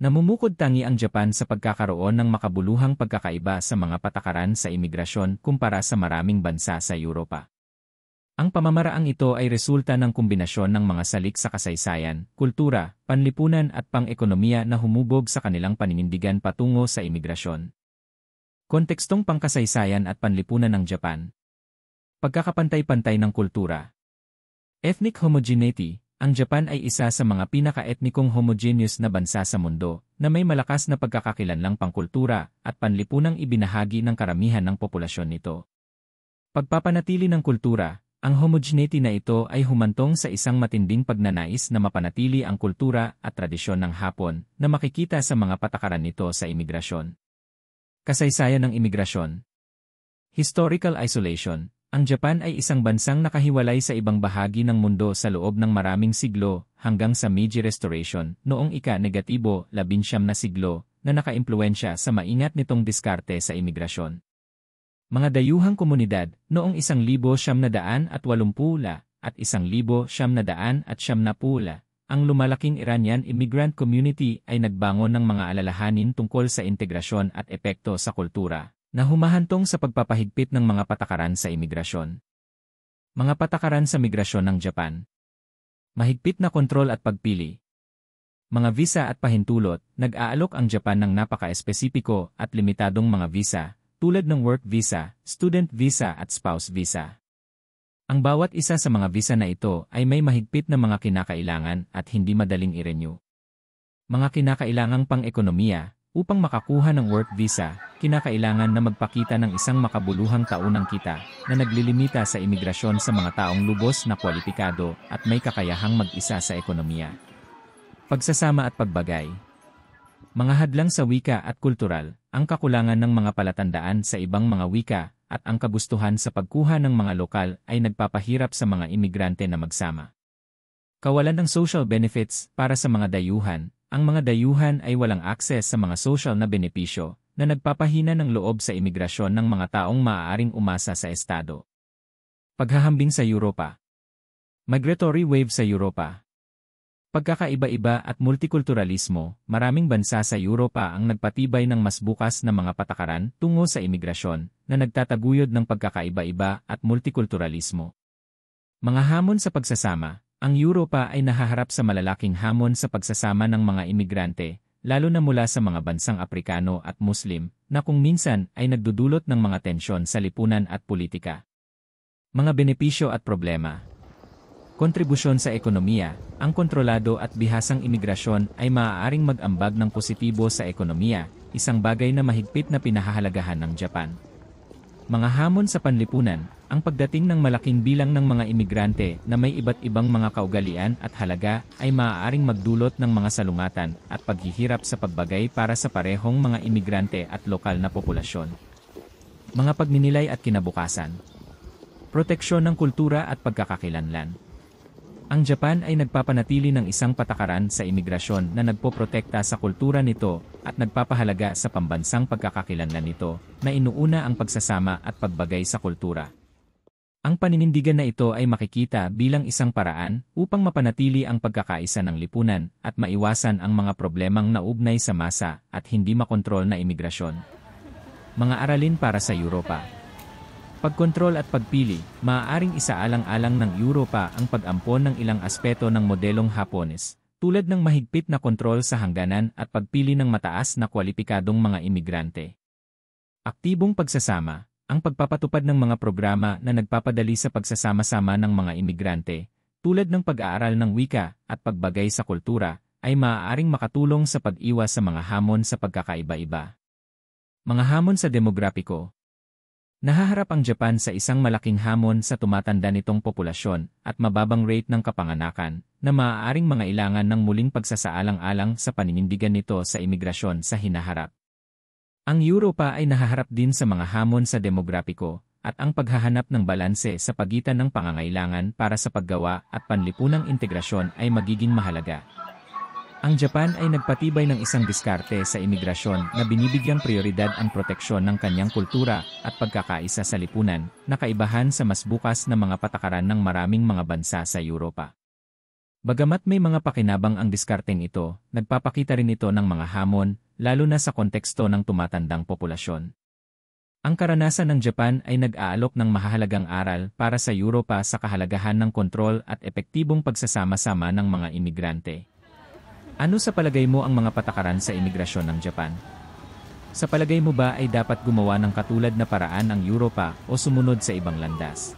Namumukod tangi ang Japan sa pagkakaroon ng makabuluhang pagkakaiba sa mga patakaran sa imigrasyon kumpara sa maraming bansa sa Europa. Ang pamamaraang ito ay resulta ng kombinasyon ng mga salik sa kasaysayan, kultura, panlipunan at pang-ekonomiya na humubog sa kanilang paninindigan patungo sa imigrasyon. Kontekstong pangkasaysayan at panlipunan ng Japan. Pagkakapantay-pantay ng kultura. Ethnic homogeneity. Ang Japan ay isa sa mga pinaka-etnikong homogeneous na bansa sa mundo na may malakas na pagkakakilanlang pangkultura at panlipunang ibinahagi ng karamihan ng populasyon nito. Pagpapanatili ng kultura. Ang homogeneity na ito ay humantong sa isang matinding pagnanais na mapanatili ang kultura at tradisyon ng Hapon na makikita sa mga patakaran nito sa imigrasyon. Kasaysayan ng imigrasyon. Historical isolation. Ang Japan ay isang bansang nakahiwalay sa ibang bahagi ng mundo sa loob ng maraming siglo hanggang sa Meiji Restoration noong ika-19 na siglo na nakaimpluwensya sa maingat nitong diskarte sa imigrasyon. Mga dayuhang komunidad noong 1980 at 1990, ang lumalaking Iranian immigrant community ay nagbangon ng mga alalahanin tungkol sa integrasyon at epekto sa kultura na humahantong sa pagpapahigpit ng mga patakaran sa imigrasyon. Mga patakaran sa migrasyon ng Japan. Mahigpit na kontrol at pagpili. Mga visa at pahintulot, nag-aalok ang Japan ng napaka-espesipiko at limitadong mga visa, tulad ng work visa, student visa at spouse visa. Ang bawat isa sa mga visa na ito ay may mahigpit na mga kinakailangan at hindi madaling i-renew. Mga kinakailangang pang-ekonomiya. Upang makakuha ng work visa, kinakailangan na magpakita ng isang makabuluhang taunang kita na naglilimita sa imigrasyon sa mga taong lubos na kwalipikado at may kakayahang mag-isa sa ekonomiya. Pagsasama at pagbagay. Mga hadlang sa wika at kultural, ang kakulangan ng mga palatandaan sa ibang mga wika at ang kagustuhan sa pagkuha ng mga lokal ay nagpapahirap sa mga imigrante na magsama. Kawalan ng social benefits para sa mga dayuhan. Ang mga dayuhan ay walang akses sa mga social na benepisyo na nagpapahina ng loob sa imigrasyon ng mga taong maaaring umasa sa estado. Paghahambing sa Europa. Migratory wave sa Europa. Pagkakaiba-iba at multikulturalismo, maraming bansa sa Europa ang nagpatibay ng mas bukas na mga patakaran tungo sa imigrasyon na nagtataguyod ng pagkakaiba-iba at multikulturalismo. Mga hamon sa pagsasama. Ang Europa ay nahaharap sa malalaking hamon sa pagsasama ng mga imigrante, lalo na mula sa mga bansang Aprikano at Muslim, na kung minsan ay nagdudulot ng mga tensyon sa lipunan at politika. Mga benepisyo at problema. Kontribusyon sa ekonomiya. Ang kontrolado at bihasang imigrasyon ay maaaring mag-ambag ng positibo sa ekonomiya, isang bagay na mahigpit na pinahahalagahan ng Japan. Mga hamon sa panlipunan. Ang pagdating ng malaking bilang ng mga imigrante na may iba't ibang mga kaugalian at halaga ay maaaring magdulot ng mga salungatan at paghihirap sa pagbagay para sa parehong mga imigrante at lokal na populasyon. Mga pagninilay at kinabukasan. Proteksyon ng kultura at pagkakakilanlan. Ang Japan ay nagpapanatili ng isang patakaran sa imigrasyon na nagpoprotekta sa kultura nito at nagpapahalaga sa pambansang pagkakakilanlan nito na inuuna ang pagsasama at pagbagay sa kultura. Ang paninindigan na ito ay makikita bilang isang paraan upang mapanatili ang pagkakaisa ng lipunan at maiwasan ang mga problemang naugnay sa masa at hindi makontrol na imigrasyon. Mga aralin para sa Europa. Pagkontrol at pagpili, maaaring isaalang-alang ng Europa ang pag-ampon ng ilang aspeto ng modelong Hapones, tulad ng mahigpit na kontrol sa hangganan at pagpili ng mataas na kwalipikadong mga imigrante. Aktibong pagsasama. Ang pagpapatupad ng mga programa na nagpapadali sa pagsasama-sama ng mga imigrante, tulad ng pag-aaral ng wika at pagbagay sa kultura, ay maaaring makatulong sa pag-iwas sa mga hamon sa pagkakaiba-iba. Mga hamon sa demograpiko. Nahaharap ang Japan sa isang malaking hamon sa tumatanda nitong populasyon at mababang rate ng kapanganakan na maaaring mangailangan ng muling pagsasaalang-alang sa paninindigan nito sa imigrasyon sa hinaharap. Ang Europa ay nahaharap din sa mga hamon sa demograpiko at ang paghahanap ng balanse sa pagitan ng pangangailangan para sa paggawa at panlipunang integrasyon ay magiging mahalaga. Ang Japan ay nagpatibay ng isang diskarte sa imigrasyon na binibigyang prioridad ang proteksyon ng kanyang kultura at pagkakaisa sa lipunan na kaibahan sa mas bukas na mga patakaran ng maraming mga bansa sa Europa. Bagamat may mga pakinabang ang diskarteng ito, nagpapakita rin ito ng mga hamon, lalo na sa konteksto ng tumatandang populasyon. Ang karanasan ng Japan ay nag-aalok ng mahahalagang aral para sa Europa sa kahalagahan ng kontrol at epektibong pagsasama-sama ng mga imigrante. Ano sa palagay mo ang mga patakaran sa imigrasyon ng Japan? Sa palagay mo ba ay dapat gumawa ng katulad na paraan ang Europa o sumunod sa ibang landas?